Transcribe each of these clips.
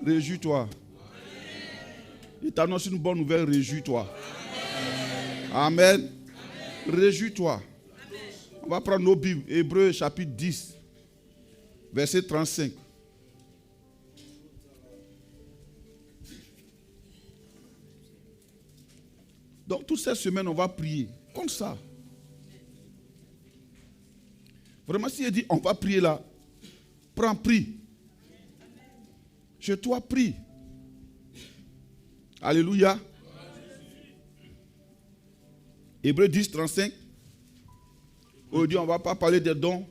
Réjouis-toi. Il t'annonce une bonne nouvelle, réjouis-toi. Amen. Réjouis-toi. On va prendre nos Bibles. Hébreux chapitre 10, verset 35. Donc, toute cette semaine, on va prier. Comme ça. Vraiment, si il dit, on va prier là, prends, prie. Chez toi, prie. Alléluia. Hébreux 10, 35. Aujourd'hui, on ne va pas parler des dons.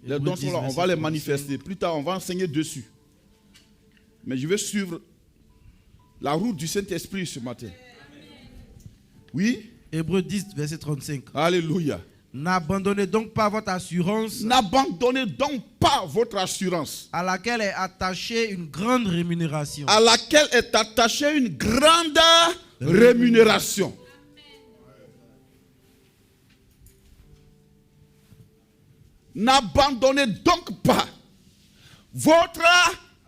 Les dons sont là, on va les manifester. Plus tard, on va enseigner dessus. Mais je vais suivre la route du Saint-Esprit ce matin. Oui. Hébreux 10, verset 35. Alléluia. N'abandonnez donc pas votre assurance. N'abandonnez donc pas votre assurance. À laquelle est attachée une grande rémunération. À laquelle est attachée une grande rémunération. N'abandonnez donc pas votre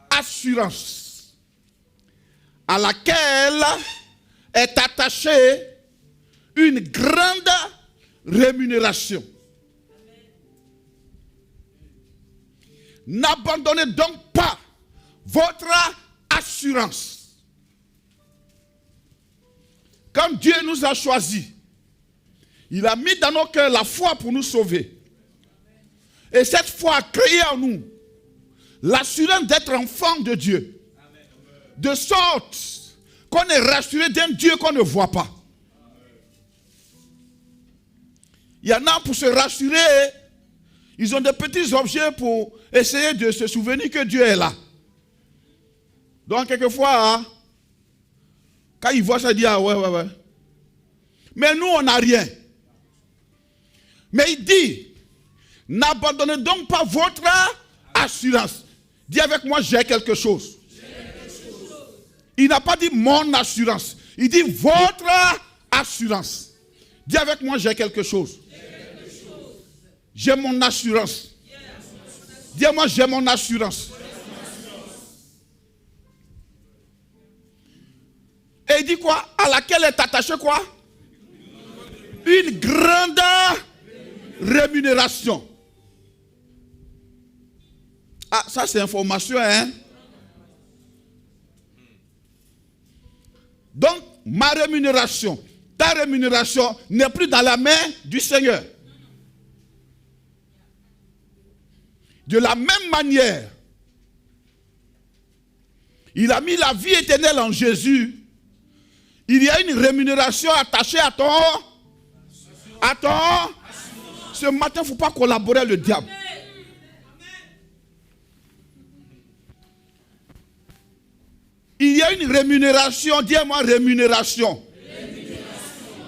assurance. À laquelle est attachée une grande rémunération. N'abandonnez donc pas votre assurance. Comme Dieu nous a choisis, il a mis dans nos cœurs la foi pour nous sauver. Et cette foi a créé en nous l'assurance d'être enfant de Dieu. De sorte qu'on est rassuré d'un Dieu qu'on ne voit pas. Il y en a pour se rassurer, ils ont des petits objets pour essayer de se souvenir que Dieu est là. Donc quelquefois, quand ils voient ça, ils disent, ah ouais. Mais nous, on n'a rien. Mais il dit, n'abandonnez donc pas votre assurance. Dis avec moi, j'ai quelque chose. Il n'a pas dit mon assurance. Il dit votre assurance. Dis avec moi, j'ai quelque chose. J'ai mon assurance. Dis-moi, j'ai mon assurance. Et il dit quoi? À laquelle est attachée quoi? Une grande rémunération. Ah, ça c'est information, hein? Donc, ma rémunération, ta rémunération n'est plus dans la main du Seigneur. De la même manière, il a mis la vie éternelle en Jésus. Il y a une rémunération attachée à ton. Ce matin, il ne faut pas collaborer avec le diable. Il y a une rémunération, dis-moi rémunération.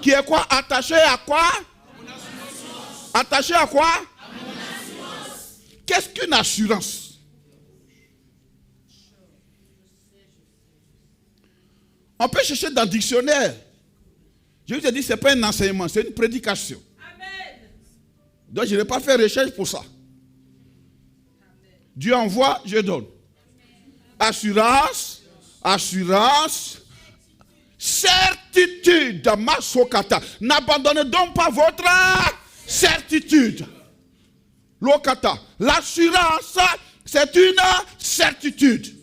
Qui est quoi? Attachée à quoi? Attachée à quoi? Qu'est-ce qu'une assurance? On peut chercher dans le dictionnaire. Je vous ai dit, ce n'est pas un enseignement, c'est une prédication. Amen. Donc je n'ai pas fait recherche pour ça. Amen. Dieu envoie, je donne. Assurance, certitude, masokata. N'abandonnez donc pas votre certitude. Lokata. L'assurance, c'est une certitude.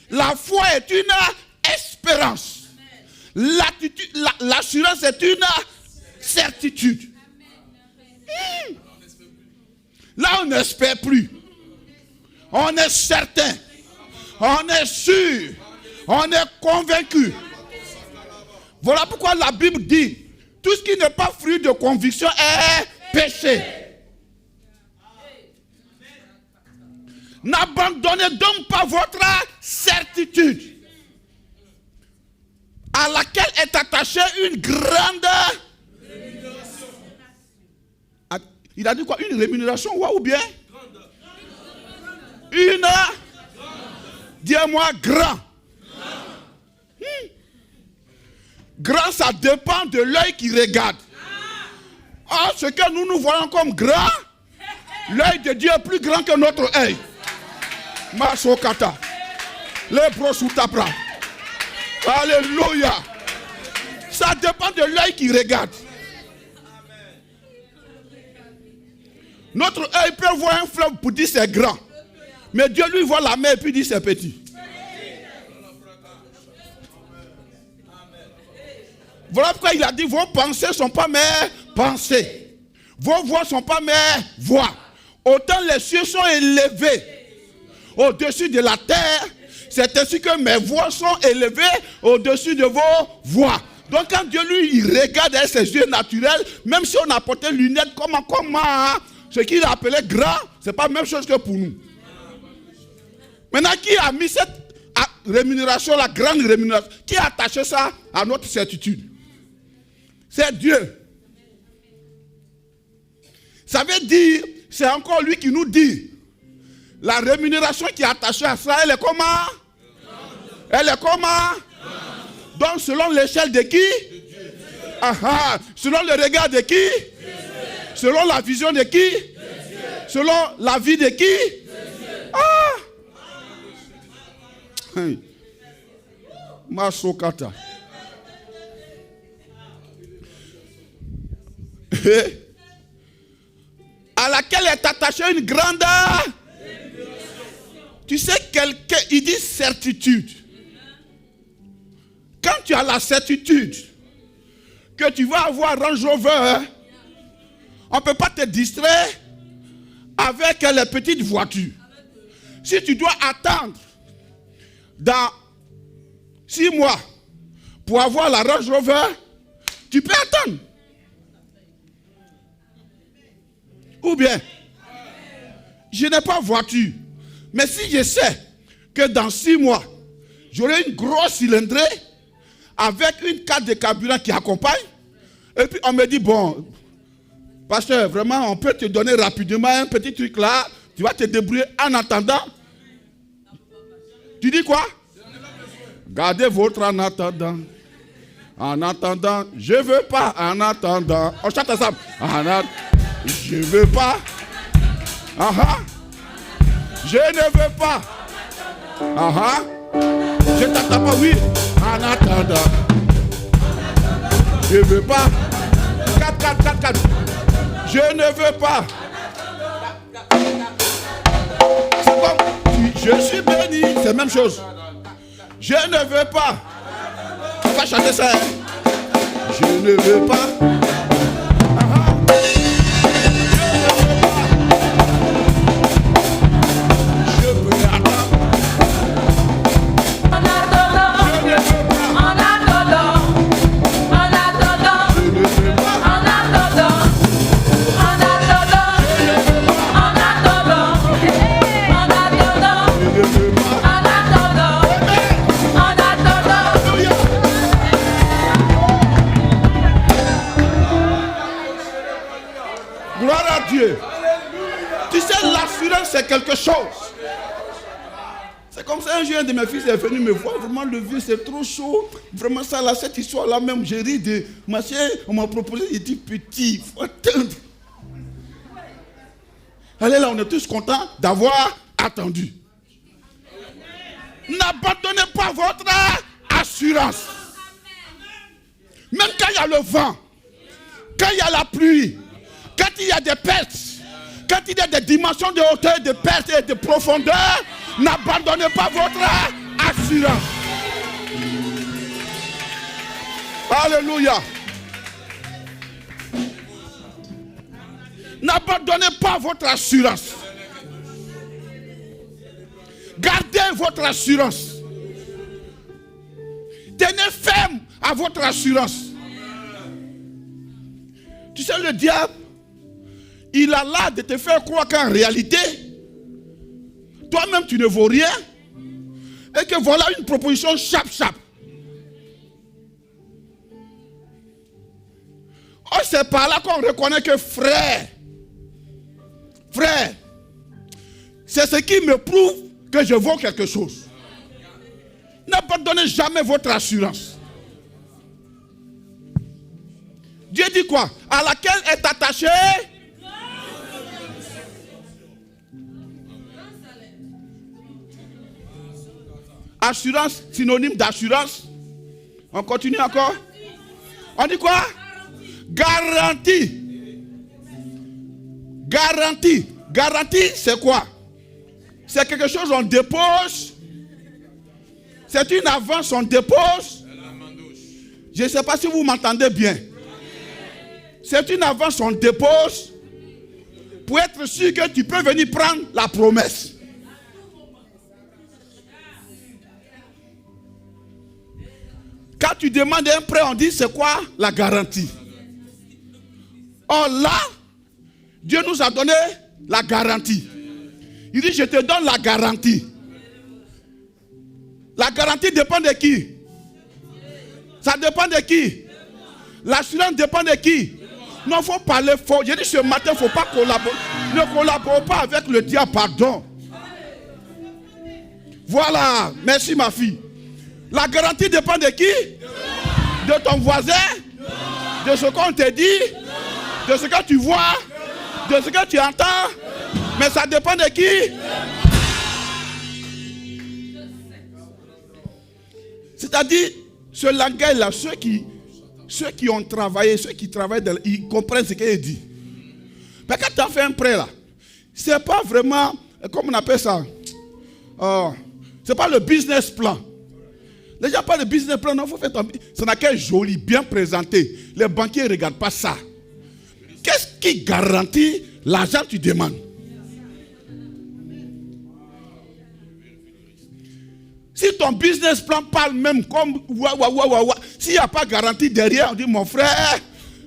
La foi est une espérance. L'assurance est une certitude. Là, on n'espère plus. On est certain. On est sûr. On est convaincu. Voilà pourquoi la Bible dit, tout ce qui n'est pas fruit de conviction est péché. N'abandonnez donc pas votre certitude, à laquelle est attachée une grande rémunération. Il a dit quoi? Une rémunération ou bien? Une. Dis-moi grand. Grand, ça dépend de l'œil qui regarde. Ce que nous voyons comme grand, l'œil de Dieu est plus grand que notre œil. Masokata. Le prosutapra. Alléluia. Ça dépend de l'œil qui regarde. Notre œil peut voir un fleuve pour dire c'est grand. Mais Dieu lui voit la mer et puis dit c'est petit. Voilà pourquoi il a dit vos pensées ne sont pas mes pensées. Vos voix ne sont pas mes voix. Autant les cieux sont élevés au-dessus de la terre, c'est ainsi que mes voix sont élevées au-dessus de vos voix. Donc quand Dieu lui il regarde avec ses yeux naturels, même si on a porté lunettes, comment, ce qu'il a appelé grand, ce n'est pas la même chose que pour nous. Maintenant, qui a mis cette rémunération, la grande rémunération, qui a attaché ça à notre certitude? C'est Dieu. Ça veut dire, c'est encore lui qui nous dit, la rémunération qui est attachée à ça, elle est comment? Elle est comment? Donc selon l'échelle de qui? Selon le regard de qui? Selon la vision de qui? Selon la vie de qui? Masokata. À laquelle est attachée une grande. Tu sais, quelqu'un, il dit certitude. Quand tu as la certitude que tu vas avoir Range Rover, on ne peut pas te distraire avec les petites voitures. Si tu dois attendre dans 6 mois pour avoir la Range Rover, tu peux attendre. Ou bien, je n'ai pas voiture. Mais si je sais que dans 6 mois, j'aurai une grosse cylindrée avec une carte de carburant qui accompagne, et puis on me dit, bon, pasteur, vraiment, on peut te donner rapidement un petit truc là, tu vas te débrouiller en attendant. Tu dis quoi? Gardez votre en attendant. En attendant, je ne veux pas en attendant. On chante ensemble. Je ne veux pas. Je ne veux pas. Je t'attends pas, oui. En attendant. Je ne veux pas. 4. Je ne veux pas. C'est comme, je suis béni. C'est la même chose. Je ne veux pas. Tu vas chanter ça. Je ne veux pas. Tu sais, l'assurance, c'est quelque chose. C'est comme ça, un jour, un de mes fils est venu me voir. Vraiment, le vieux, c'est trop chaud. Vraiment, ça, là, cette histoire-là, même, j'ai ri de ma chère. On m'a proposé, il dit, petit, il faut attendre. Allez, là, on est tous contents d'avoir attendu. N'abandonnez pas votre assurance. Même quand il y a le vent, quand il y a la pluie, quand il y a des pertes, quand il y a des dimensions de hauteur, de perte et de profondeur, n'abandonnez pas votre assurance. Alléluia. N'abandonnez pas votre assurance. Gardez votre assurance. Tenez ferme à votre assurance. Tu sais, le diable, il a l'art de te faire croire qu'en réalité, toi-même tu ne vaux rien. Et que voilà une proposition chap. Oh, c'est par là qu'on reconnaît que frère, c'est ce qui me prouve que je vaux quelque chose. N'abandonnez jamais votre assurance. Dieu dit quoi? À laquelle est attaché Assurance, synonyme d'assurance. On continue encore. On dit quoi? Garantie. Garantie. Garantie, c'est quoi? C'est quelque chose qu'on dépose. C'est une avance, on dépose. Je ne sais pas si vous m'entendez bien. C'est une avance, on dépose pour être sûr que tu peux venir prendre la promesse. Quand tu demandes un prêt, on dit c'est quoi la garantie? Or là, Dieu nous a donné la garantie. Il dit je te donne la garantie. La garantie dépend de qui? Ça dépend de qui? L'assurance dépend de qui? Non, il faut parler fort. J'ai dit ce matin, il ne faut pas collaborer. Ne collabore pas avec le diable, pardon. Voilà, merci ma fille. La garantie dépend de qui? De ton voisin? De ce qu'on te dit? De ce que tu vois? De ce que tu entends? Mais ça dépend de qui? C'est-à-dire, ce langage-là, ceux qui ont travaillé, ceux qui travaillent, ils comprennent ce qu'il dit. Mais quand tu as fait un prêt là, c'est pas vraiment, comment on appelle ça? C'est pas le business plan. Les gens parlent de business plan, non, il faut faire ton... Ça n'a qu'un joli, bien présenté. Les banquiers ne regardent pas ça. Qu'est-ce qui garantit l'argent que tu demandes? Si ton business plan parle même comme s'il n'y a pas garantie derrière, on dit mon frère,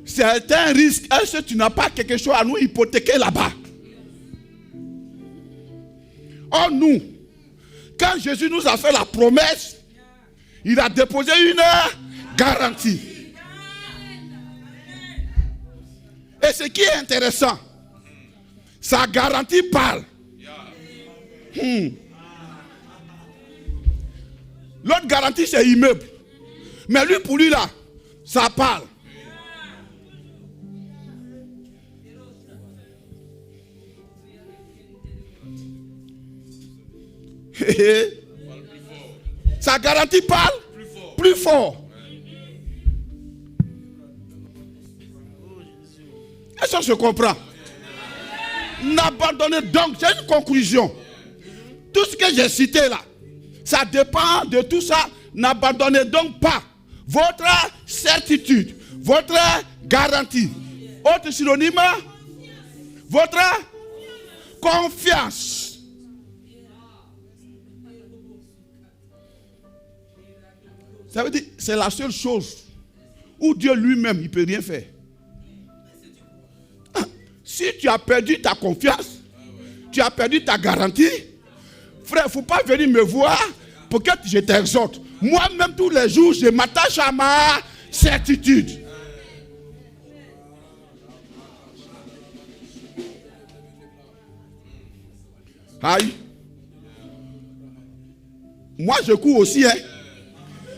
c'est un risque. Est-ce que tu n'as pas quelque chose à nous hypothéquer là-bas? Or nous, quand Jésus nous a fait la promesse, il a déposé une garantie. Et ce qui est intéressant, sa garantie parle. L'autre garantie, c'est immeuble. Mais lui, pour lui, là, ça parle. Sa garantie parle plus fort. Est-ce que ça se comprend? N'abandonnez donc, c'est une conclusion. Tout ce que j'ai cité là, ça dépend de tout ça. N'abandonnez donc pas votre certitude, votre garantie. Autre synonyme, votre confiance. Ça veut dire c'est la seule chose où Dieu lui-même, il ne peut rien faire. Si tu as perdu ta confiance, tu as perdu ta garantie, frère, il ne faut pas venir me voir pour que je t'exhorte. Moi-même, tous les jours, je m'attache à ma certitude. Aïe. Moi, je cours aussi. Hein.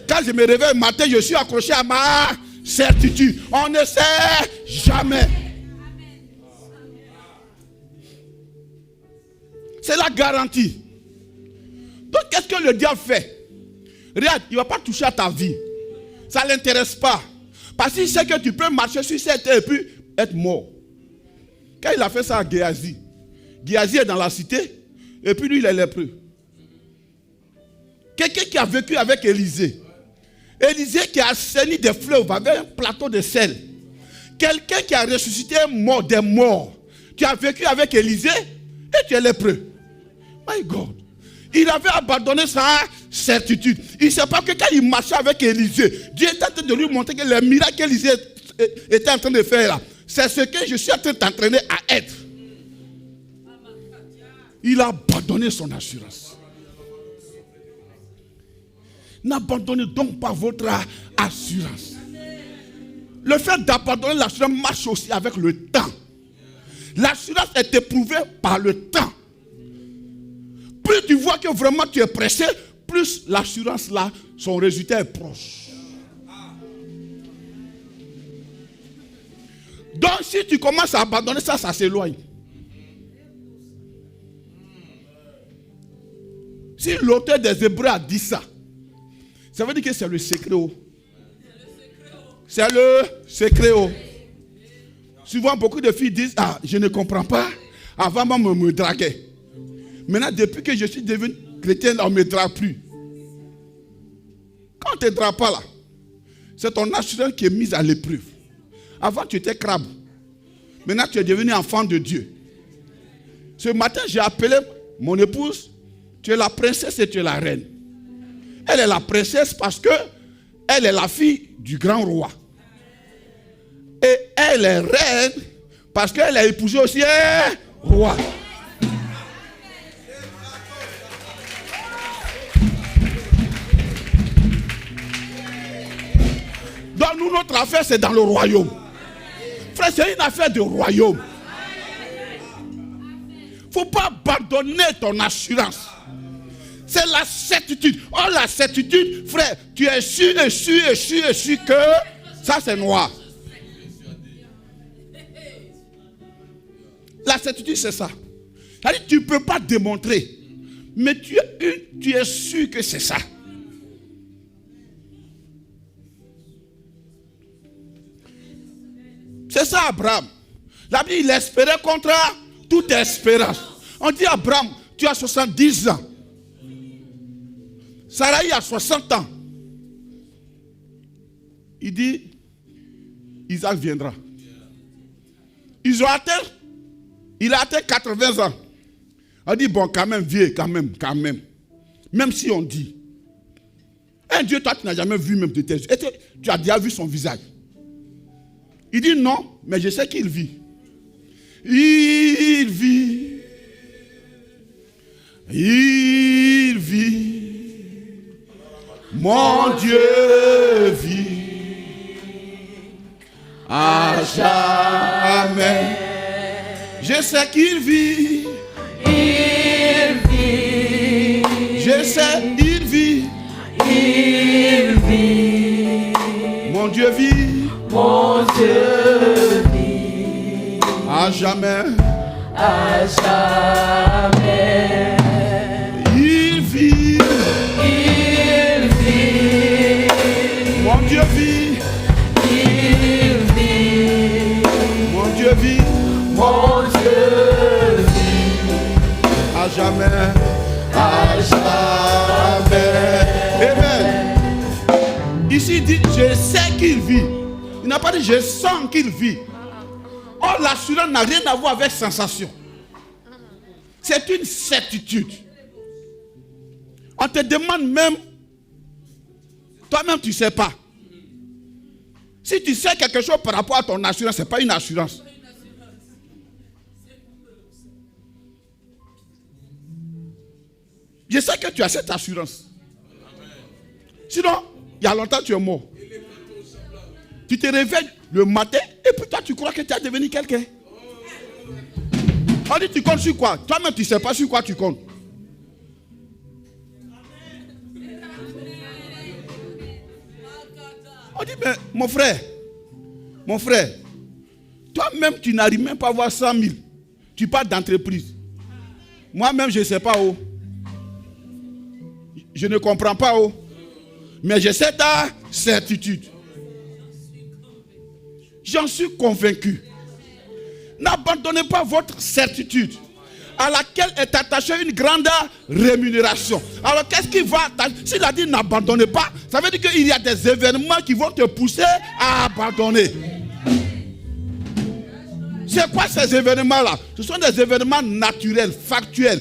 Quand je me réveille le matin, je suis accroché à ma certitude. On ne sait jamais. C'est la garantie. Donc, qu'est-ce que le diable fait? Regarde, il ne va pas toucher à ta vie. Ça ne l'intéresse pas. Parce qu'il sait que tu peux marcher sur cette terre et puis être mort. Quand il a fait ça à Géasi, Géasi est dans la cité et puis lui, il est lépreux. Quelqu'un qui a vécu avec Élisée. Élisée qui a assaini des fleuves avec un plateau de sel. Quelqu'un qui a ressuscité un mort des morts. Tu as vécu avec Élisée et tu es lépreux. My God. Il avait abandonné sa certitude. Il ne sait pas que quand il marchait avec Élisée, Dieu était en train de lui montrer que les miracles qu'Élisée était en train de faire là, c'est ce que je suis en train de t'entraîner à être. Il a abandonné son assurance. N'abandonnez donc pas votre assurance. Le fait d'abandonner l'assurance marche aussi avec le temps. L'assurance est éprouvée par le temps. Plus tu vois que vraiment tu es pressé, plus l'assurance là, son résultat est proche. Donc si tu commences à abandonner ça, ça s'éloigne. Si l'auteur des Hébreux a dit ça, Ça veut dire que c'est le secret. C'est le secret. Souvent, beaucoup de filles disent, ah, je ne comprends pas. Avant, moi, me draguait. Maintenant, depuis que je suis devenu chrétienne, on ne me drague plus. Quand on ne te drague pas là, c'est ton assurance qui est mise à l'épreuve. Avant, tu étais crabe. Maintenant, tu es devenu enfant de Dieu. Ce matin, j'ai appelé mon épouse. Tu es la princesse et tu es la reine. Elle est la princesse parce que elle est la fille du grand roi. Et elle est reine parce qu'elle a épousé aussi un roi. Donc nous, notre affaire, c'est dans le royaume. Frère, c'est une affaire de royaume. Il ne faut pas abandonner ton assurance. C'est la certitude. Oh, la certitude, frère, tu es sûr que ça c'est noir. La certitude, c'est ça. C'est-à-dire, tu ne peux pas démontrer. Mais tu es sûr que c'est ça. C'est ça, Abraham. La Bible, il espérait contre toute espérance. On dit, Abraham, tu as 70 ans. Sarai a 60 ans. Il dit, Isaac viendra. Il a atteint 80 ans. On dit, bon, quand même, vieux, quand même. Même si on dit. Un Dieu, toi, tu n'as jamais vu même de tes yeux. Tu as déjà vu son visage. Il dit, non, mais je sais qu'il vit. Il vit. Il vit. Mon Dieu vit à jamais. Je sais qu'il vit. Il vit. Je sais, il vit. Il vit. Mon Dieu vit. Mon Dieu vit. À jamais. À jamais. Il vit. Mon Dieu vit. Il vit. Mon Dieu vit. Mon Dieu vit. À jamais. À jamais. Amen. Ici il dit, je sais qu'il vit. Il n'a pas dit, je sens qu'il vit. Or, l'assurance n'a rien à voir avec sensation. C'est une certitude. On te demande même, toi-même tu ne sais pas. Si tu sais quelque chose par rapport à ton assurance, ce n'est pas une assurance. Je sais que tu as cette assurance. Sinon, il y a longtemps tu es mort. Tu te réveilles le matin et puis toi tu crois que tu as devenu quelqu'un. On dit tu comptes sur quoi? Toi-même tu ne sais pas sur quoi tu comptes. On dit mais mon frère, toi-même tu n'arrives même pas à avoir 100 000. Tu pars d'entreprise. Moi-même je ne sais pas où. Je ne comprends pas où. Mais je sais ta certitude. J'en suis convaincu. N'abandonnez pas votre certitude à laquelle est attachée une grande rémunération. Alors qu'est-ce qui va attacher? S'il a dit n'abandonnez pas, ça veut dire qu'il y a des événements qui vont te pousser à abandonner. C'est quoi ces événements-là? Ce sont des événements naturels, factuels,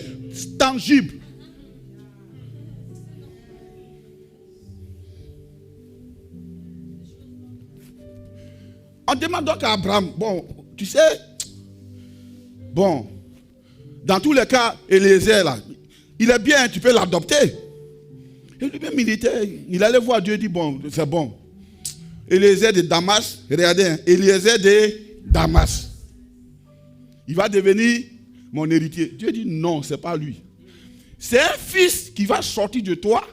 tangibles. On demande donc à Abraham, bon, tu sais, bon, dans tous les cas, Eliezer, là, il est bien, tu peux l'adopter. Et lui-même, il allait voir Dieu, il dit, bon, c'est bon. Eliezer de Damas, regardez, hein, Eliezer de Damas. Il va devenir mon héritier. Dieu dit, non, ce n'est pas lui. C'est un fils qui va sortir de toi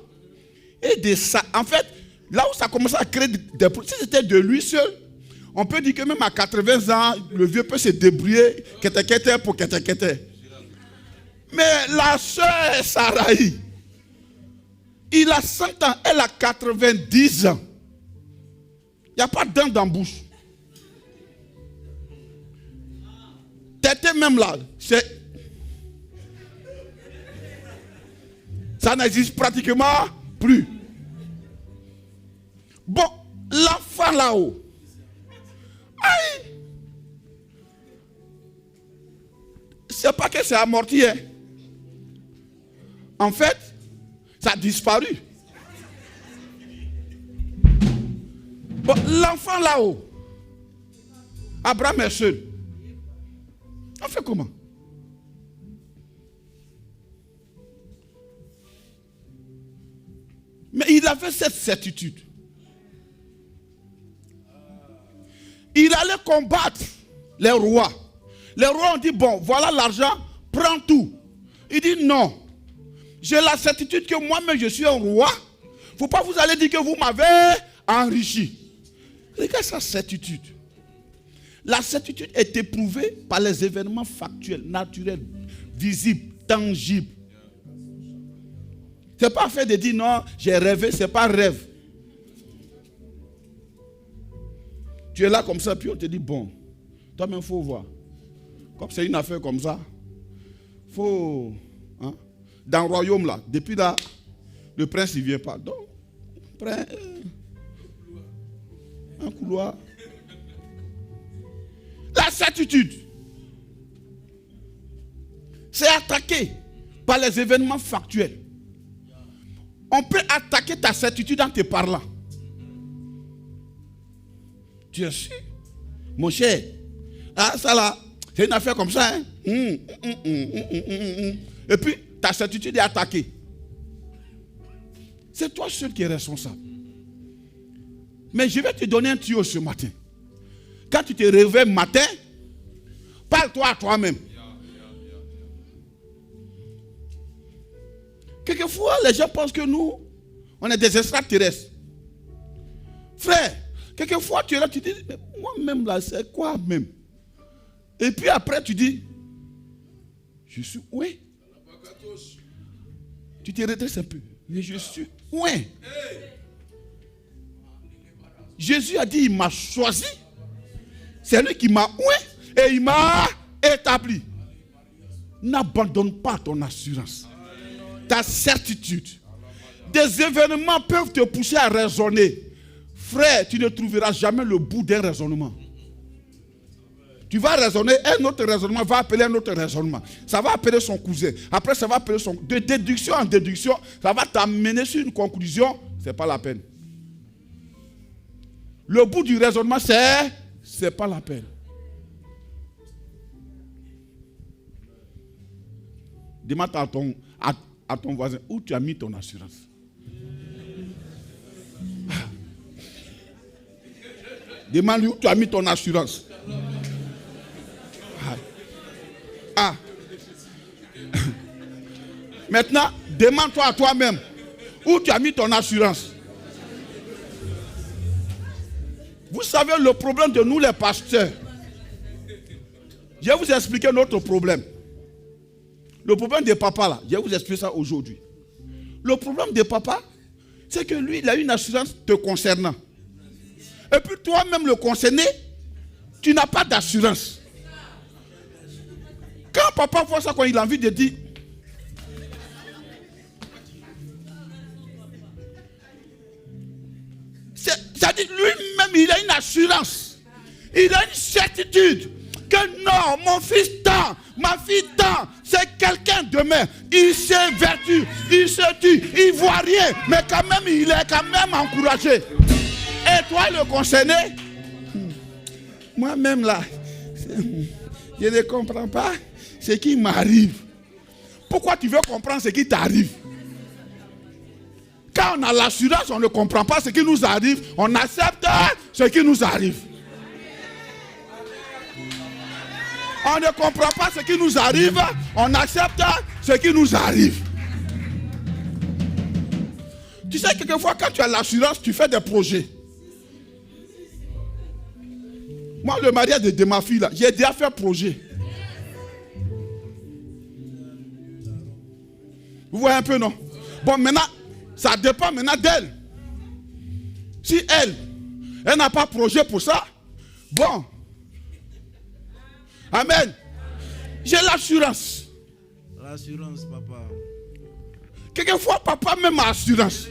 et de ça. En fait, là où ça commence à créer des problèmes, si c'était de lui seul, on peut dire que même à 80 ans, le vieux peut se débrouiller, pour Mais la sœur Sarai, Il a 100 ans, elle a 90 ans. Il n'y a pas de dents dans la bouche. T'étais même là. Ça n'existe pratiquement plus. Bon, l'enfant là-haut. Aïe. C'est pas que c'est amorti. Hein. En fait, ça a disparu. Bon, l'enfant là-haut. Abraham est seul. On fait comment? Mais il avait cette certitude. Il allait combattre les rois. Les rois ont dit, bon, voilà l'argent, prends tout. Il dit, non. J'ai la certitude que moi-même, je suis un roi. Il ne faut pas vous aller dire que vous m'avez enrichi. Regardez sa certitude. La certitude est éprouvée par les événements factuels, naturels, visibles, tangibles. Ce n'est pas fait de dire non, j'ai rêvé, ce n'est pas rêve. Tu es là comme ça, puis on te dit, bon, toi-même, il faut voir. Comme c'est une affaire comme ça, il faut... Hein, dans le royaume, là, depuis là, le prince, il ne vient pas. Donc, prends un couloir. La certitude, c'est attaqué par les événements factuels. On peut attaquer ta certitude en te parlant. Tu es sûr? Mon cher, ah, ça là, c'est une affaire comme ça. Hein? Et puis, ta certitude est attaquée. C'est toi seul qui es responsable. Mais je vais te donner un tuyau ce matin. Quand tu te réveilles matin, parle-toi à toi-même. Quelquefois, les gens pensent que nous, on est des extraterrestres. Frère, quelquefois, tu es là, tu dis, mais moi-même là, c'est quoi même? Et puis après, tu dis, je suis où? Tu te redresses un peu. Mais je suis où? Jésus a dit, il m'a choisi. C'est lui qui m'a oué et il m'a établi. N'abandonne pas ton assurance. Ta certitude. Des événements peuvent te pousser à raisonner. Frère, tu ne trouveras jamais le bout d'un raisonnement. Tu vas raisonner, un autre raisonnement va appeler un autre raisonnement. Ça va appeler son cousin. Après, ça va appeler son... De déduction en déduction, ça va t'amener sur une conclusion. Ce n'est pas la peine. Le bout du raisonnement, c'est pas la peine. Demande à ton voisin où tu as mis ton assurance. Demande-lui où tu as mis ton assurance. Ah. Maintenant, demande-toi à toi-même où tu as mis ton assurance. Vous savez le problème de nous les pasteurs. Je vais vous expliquer notre problème. Le problème de papa là, je vais vous expliquer ça aujourd'hui. Le problème de papa, c'est que lui, il a une assurance te concernant. Et puis toi-même le concerné, tu n'as pas d'assurance. Quand papa voit ça, quand il a envie de dire, c'est-à-dire lui-même, il a une assurance. Il a une certitude que non, mon fils tant, ma fille tant, c'est quelqu'un demain. Il s'évertue, il se tue, il ne voit rien, mais quand même, il est quand même encouragé. Et toi, le concerné, moi-même là, je ne comprends pas ce qui m'arrive. Pourquoi tu veux comprendre ce qui t'arrive? Quand on a l'assurance, on ne comprend pas ce qui nous arrive, on accepte ce qui nous arrive. On ne comprend pas ce qui nous arrive, on accepte ce qui nous arrive. Tu sais, quelquefois, quand tu as l'assurance, tu fais des projets. Moi, le mariage de ma fille, là, j'ai déjà fait un projet. Vous voyez un peu, non? Bon, maintenant, Ça dépend maintenant d'elle. Si elle n'a pas projet pour ça, bon. Amen. J'ai l'assurance. L'assurance, papa. Quelquefois, papa même a assurance.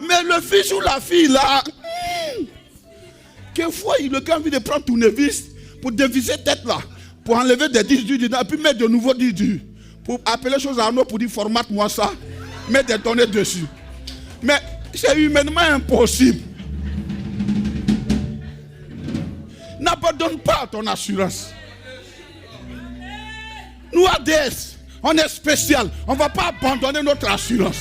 Mais le fils ou la fille, là, quelquefois, il a envie de prendre tournevis pour déviser tête là, pour enlever des disques durs dedans, puis mettre de nouveaux disques durs. Pour appeler les choses à Arnaud pour dire formate-moi ça, mettre des données dessus. Mais c'est humainement impossible. N'abandonne pas ton assurance. Nous, ADS, on est spécial. On ne va pas abandonner notre assurance.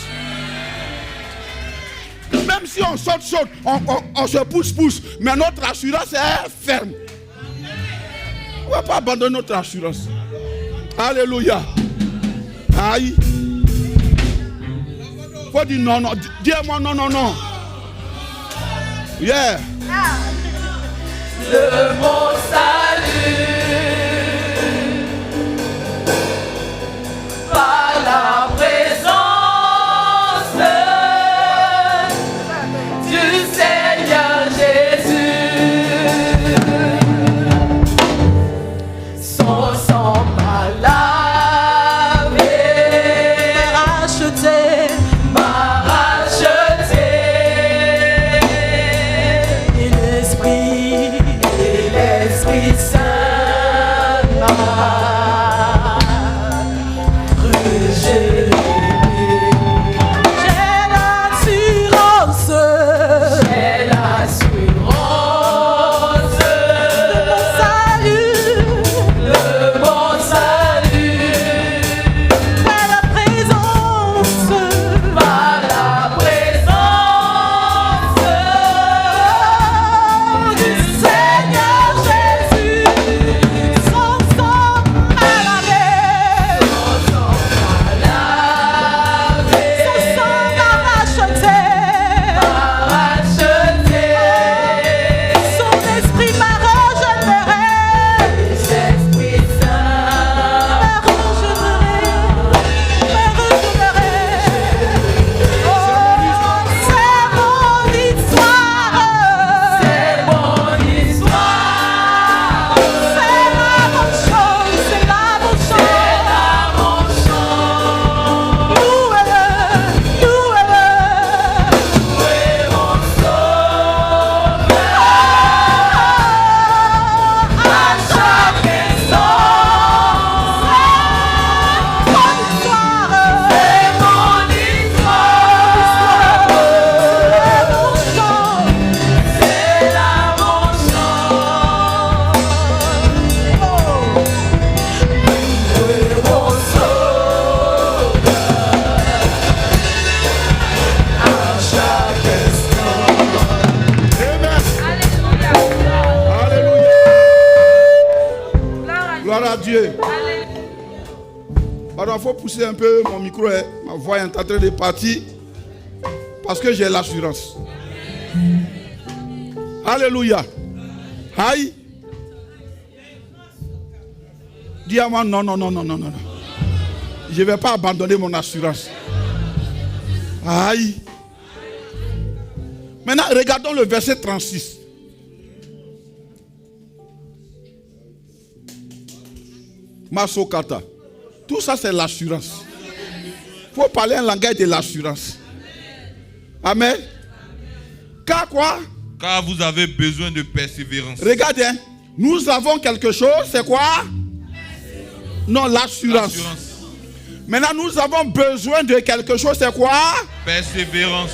Même si on saute, on se pousse, mais notre assurance est ferme. On ne va pas abandonner notre assurance. Alléluia. Aïe. Faut dire non, non. Dis-moi non, non, non. Yeah. de mon salut. Par la présence du Seigneur Jésus, son sang m'a lavé, m'a racheté, et l'Esprit Saint m'a il faut pousser un peu mon micro, hein. Ma voix est en train de partir parce que j'ai l'assurance. Alléluia. Aïe. Dis à moi non, non, non, non, non, non. Je ne vais pas abandonner mon assurance. Aïe. Maintenant, regardons le verset 36. Masokata. Tout ça, c'est l'assurance. Il faut parler un langage de l'assurance. Amen. Car quoi? Car vous avez besoin de persévérance. Regardez, hein. Nous avons quelque chose, c'est quoi? Non, l'assurance. Maintenant, nous avons besoin de quelque chose, c'est quoi? Persévérance.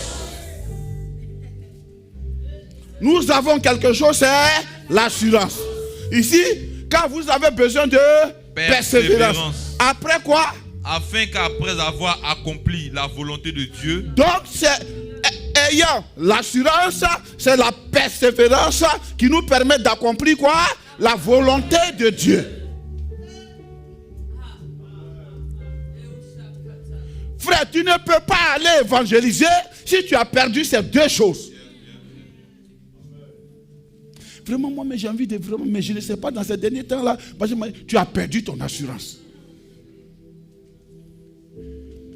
Nous avons quelque chose, c'est l'assurance. Ici, car vous avez besoin de persévérance. Après quoi? Afin qu'après avoir accompli la volonté de Dieu. Donc, c'est ayant l'assurance, c'est la persévérance qui nous permet d'accomplir quoi? La volonté de Dieu. Frère, tu ne peux pas aller évangéliser si tu as perdu ces deux choses. Vraiment, moi, mais j'ai envie de vraiment, mais je ne sais pas dans ces derniers temps-là, parce que tu as perdu ton assurance.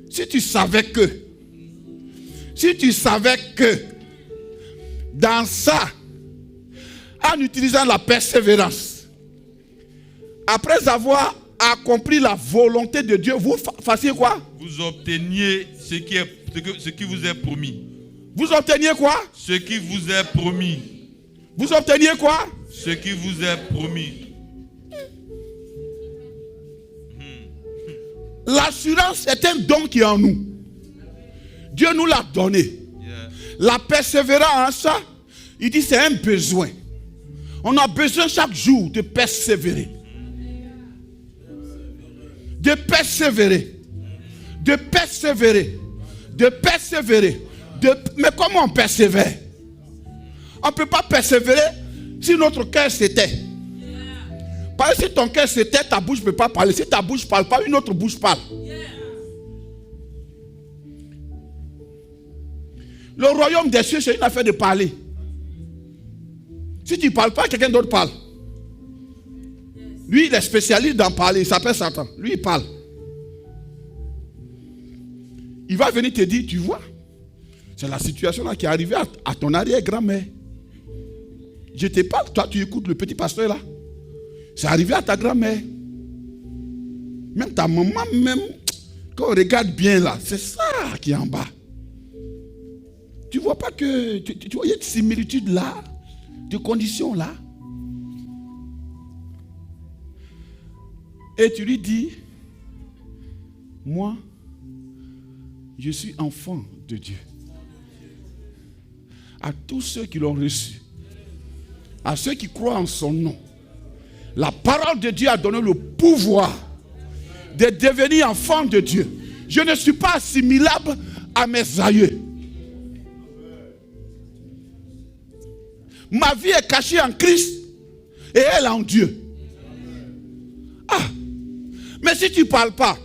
Si tu savais que Si tu savais que dans ça, en utilisant la persévérance, après avoir accompli la volonté de Dieu, vous fassiez quoi? Vous obteniez ce qui vous est promis. Vous obteniez quoi? Ce qui vous est promis. Vous obteniez quoi? Ce qui vous est promis. L'assurance est un don qui est en nous. Dieu nous l'a donné. Yeah. La persévérance, il dit c'est un besoin. On a besoin chaque jour de persévérer. De persévérer. De persévérer. De persévérer. Mais comment on persévère? On ne peut pas persévérer si notre cœur s'était. Parce que si ton cœur s'était, ta bouche ne peut pas parler. Si ta bouche ne parle pas, une autre bouche parle. Le royaume des cieux, c'est une affaire de parler. Si tu ne parles pas, quelqu'un d'autre parle. Lui, il est spécialiste dans parler. Il s'appelle Satan. Lui, il parle. Il va venir te dire, tu vois, c'est la situation là qui est arrivée à ton arrière-grand-mère. Je te parle, toi tu écoutes le petit pasteur là. C'est arrivé à ta grand-mère. Même ta maman, même, quand on regarde bien là, c'est ça qui est en bas. Tu ne vois pas que, tu vois, il y a une similitude là, de conditions là. Et tu lui dis, moi, je suis enfant de Dieu. À tous ceux qui l'ont reçu, à ceux qui croient en son nom, la parole de Dieu a donné le pouvoir de devenir enfant de Dieu. Je ne suis pas assimilable à mes aïeux. Ma vie est cachée en Christ et elle en Dieu. Ah, mais si tu ne parles pas,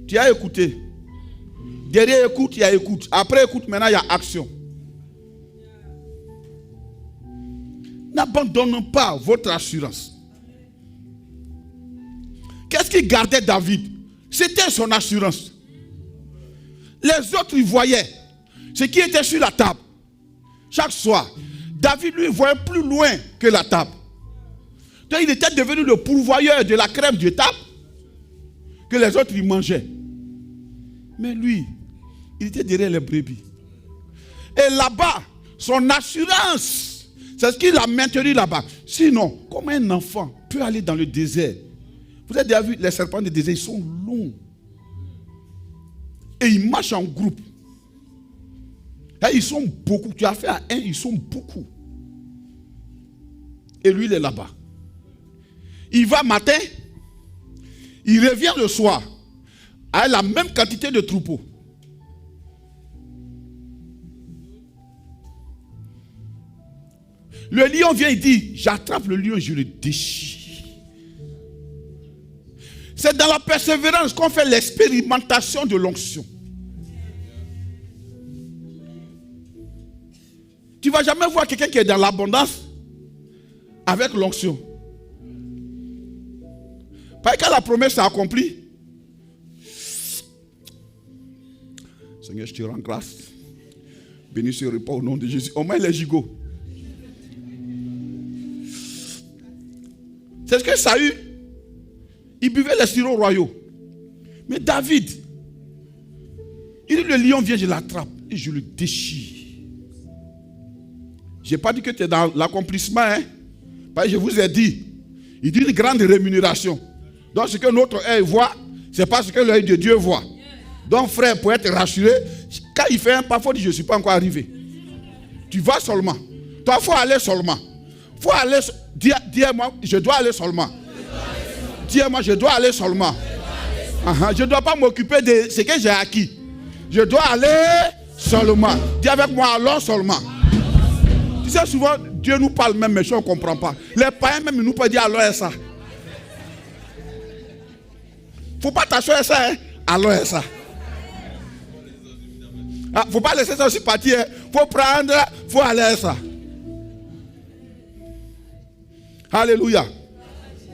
tu as écouté. Derrière écoute, il y a écoute. Après écoute, maintenant il y a action. N'abandonnons pas votre assurance. Qu'est-ce qui gardait David? C'était son assurance. Les autres, ils voyaient ce qui était sur la table. Chaque soir, David, lui, voyait plus loin que la table. Donc, il était devenu le pourvoyeur de la crème de table que les autres, ils mangeaient. Mais lui, il était derrière les brebis. Et là-bas, son assurance, c'est ce qu'il a maintenu là-bas. Sinon, comment un enfant peut aller dans le désert? Vous avez déjà vu, les serpents du désert, ils sont longs. Et ils marchent en groupe. Et ils sont beaucoup. Tu as fait à un, ils sont beaucoup. Et lui, il est là-bas. Il va matin, il revient le soir, avec la même quantité de troupeaux. Le lion vient, il dit, j'attrape le lion et je le déchire. C'est dans la persévérance qu'on fait l'expérimentation de l'onction. Tu ne vas jamais voir quelqu'un qui est dans l'abondance avec l'onction. Parce que la promesse est accomplie. Seigneur, je te rends grâce. Béni ce repas au nom de Jésus. Au moins les gigots. C'est ce que Saül, il buvait les sirops royaux. Mais David, il dit, le lion vient, je l'attrape et je le déchire. Je n'ai pas dit que tu es dans l'accomplissement. Hein? Parce que je vous ai dit, il dit une grande rémunération. Donc ce que notre œil voit, ce n'est pas ce que l'œil de Dieu voit. Donc frère, pour être rassuré, quand il fait un pas, il faut dire, je ne suis pas encore arrivé. Tu vas seulement. Toi, il faut aller seulement. Il faut aller, dis-moi, je dois aller seulement. Dis-moi, je dois aller seulement. Je ne dois pas m'occuper de ce que j'ai acquis. Je dois aller seulement. Dis avec moi, allons seulement. Tu sais, souvent, Dieu nous parle même, mais je ne comprends pas. Les païens même, ils nous peuvent dire, allons et ça. Il ne faut pas t'assurer ça, hein? Allons et ça. Il ne faut pas laisser ça aussi partir. Il faut prendre, il faut aller et ça. Alléluia.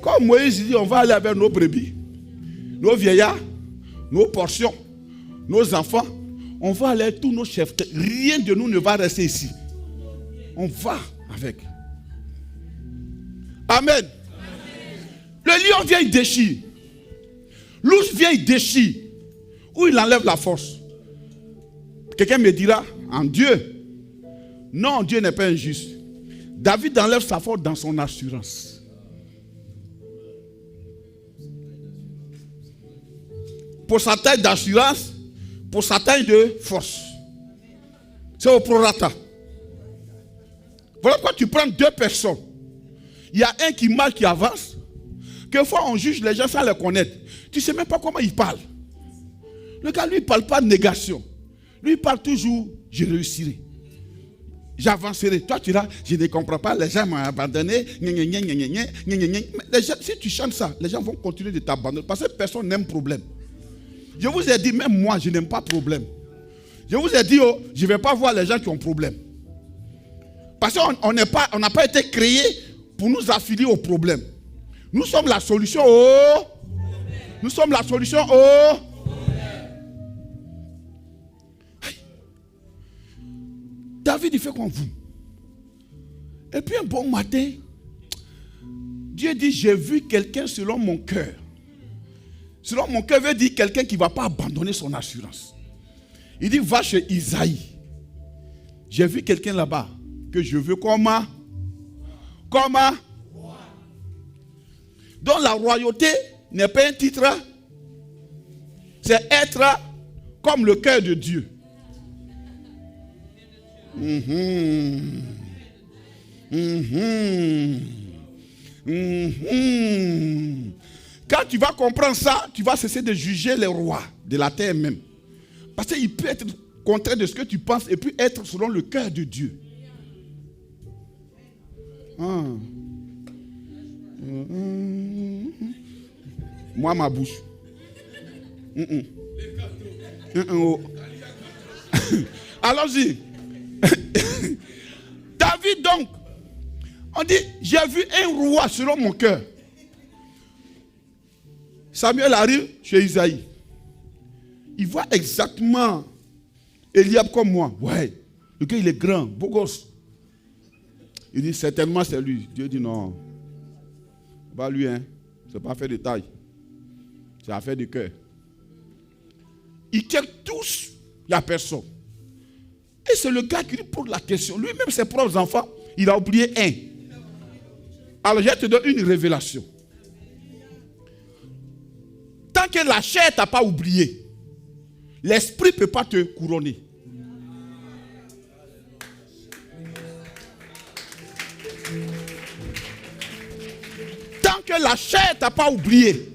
Comme Moïse dit, on va aller avec nos brebis, nos vieillards, nos portions, nos enfants. On va aller tous nos chefs. Rien de nous ne va rester ici. On va avec. Amen. Le lion vient, il déchire. L'ours vient, il déchire. Ou il enlève la force. Quelqu'un me dira, en Dieu. Non, Dieu n'est pas injuste. David enlève sa force dans son assurance. Pour sa taille d'assurance, pour sa taille de force. C'est au prorata. Voilà pourquoi tu prends deux personnes. Il y a un qui marche, qui avance. Quelquefois, on juge les gens sans les connaître. Tu ne sais même pas comment il parle. Le gars, lui, il ne parle pas de négation. Lui, il parle toujours, je réussirai. J'avancerai. Toi, tu diras, je ne comprends pas, les gens m'ont abandonné. Mais les gens, si tu chantes ça, les gens vont continuer de t'abandonner. Parce que personne n'aime problème. Je vous ai dit, même moi, je n'aime pas problème. Je vous ai dit, oh, je ne vais pas voir les gens qui ont problème. Parce qu'on n'a pas été créé pour nous affilier au problème. Nous sommes la solution au... Nous sommes la solution au... David, il fait comme vous. Et puis un bon matin, Dieu dit, j'ai vu quelqu'un selon mon cœur. Selon mon cœur veut dire quelqu'un qui ne va pas abandonner son assurance. Il dit, va chez Isaïe. J'ai vu quelqu'un là-bas que je veux comment? Donc la royauté n'est pas un titre. C'est être comme le cœur de Dieu. Quand tu vas comprendre ça, tu vas cesser de juger les rois de la terre même. Parce qu'il peut être contraire de ce que tu penses et puis être selon le cœur de Dieu. Moi, ma bouche. Allons-y. David, donc, on dit, j'ai vu un roi selon mon cœur. Samuel arrive chez Isaïe. Il voit exactement Eliab comme moi. Ouais, le gars, il est grand, beau gosse. Il dit, certainement c'est lui. Dieu dit, non. Pas lui, hein. C'est pas affaire de taille. C'est affaire de cœur. Ils checkent tous, il n'y a personne. Et c'est le gars qui lui pose la question. Lui-même, ses propres enfants, il a oublié un. Alors, je te donne une révélation. Tant que la chair ne t'a pas oublié, l'esprit ne peut pas te couronner. Tant que la chair ne t'a pas oublié,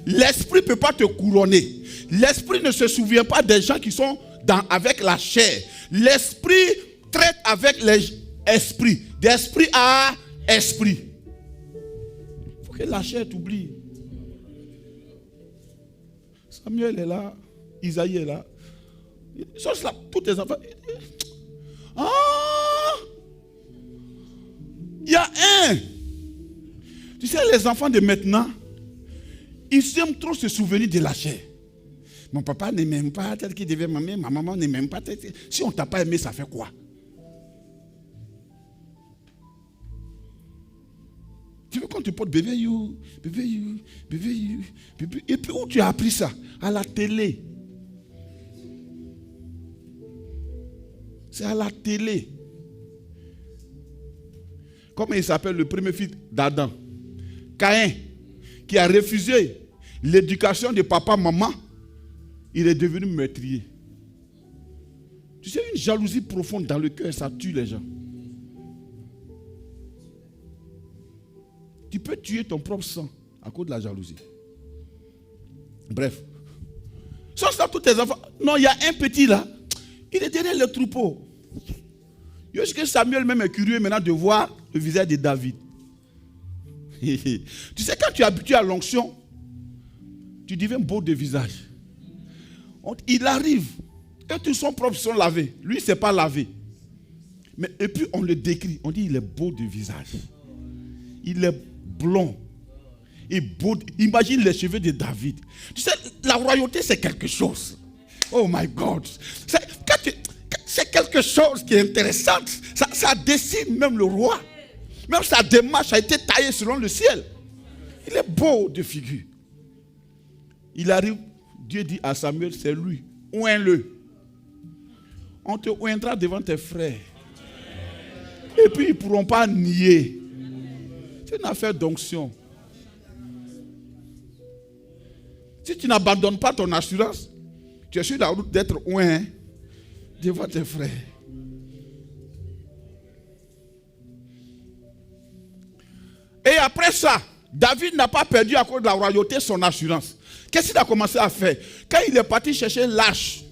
l'esprit ne peut pas te couronner. L'esprit ne se souvient pas des gens qui sont avec la chair. L'esprit traite avec l'esprit. D'esprit à esprit. Il faut que la chair t'oublie. Samuel est là. Isaïe est là. Ils sont là, tous tes enfants. Ah! Il y a un. Tu sais, les enfants de maintenant, ils aiment trop se souvenir de la chair. Mon papa ne m'aime pas tel qu'il devait m'aimer, ma maman ne m'aime pas tel qu'il... Si on ne t'a pas aimé, ça fait quoi? Tu veux qu'on te porte bébé you, bébé you, bébé you, bébé... Et puis où tu as appris ça? À la télé. C'est à la télé. Comment il s'appelle le premier fils d'Adam? Caïn, qui a refusé l'éducation de papa, maman. Il est devenu meurtrier. Tu sais, une jalousie profonde dans le cœur, ça tue les gens. Tu peux tuer ton propre sang à cause de la jalousie. Bref. Sont ça tous tes enfants? Non, il y a un petit là. Il est derrière le troupeau. Est-ce que Samuel même est curieux maintenant de voir le visage de David? Tu sais, quand tu es habitué à l'onction, tu deviens beau de visage. Il arrive, et tous son propre sont lavés. Lui, il ne s'est pas lavé. Mais, et puis, on le décrit. On dit il est beau de visage. Il est blond. Et beau. Imagine les cheveux de David. Tu sais, la royauté, c'est quelque chose. Oh my God. C'est quelque chose qui est intéressant. Ça dessine même le roi. Même sa démarche a été taillée selon le ciel. Il est beau de figure. Il arrive, Dieu dit à Samuel, c'est lui. Oins-le. On te oindra devant tes frères. Et puis ils ne pourront pas nier. C'est une affaire d'onction. Si tu n'abandonnes pas ton assurance, tu es sur la route d'être oint devant tes frères. Et après ça, David n'a pas perdu à cause de la royauté son assurance. Qu'est-ce qu'il a commencé à faire? Quand il est parti chercher l'arche,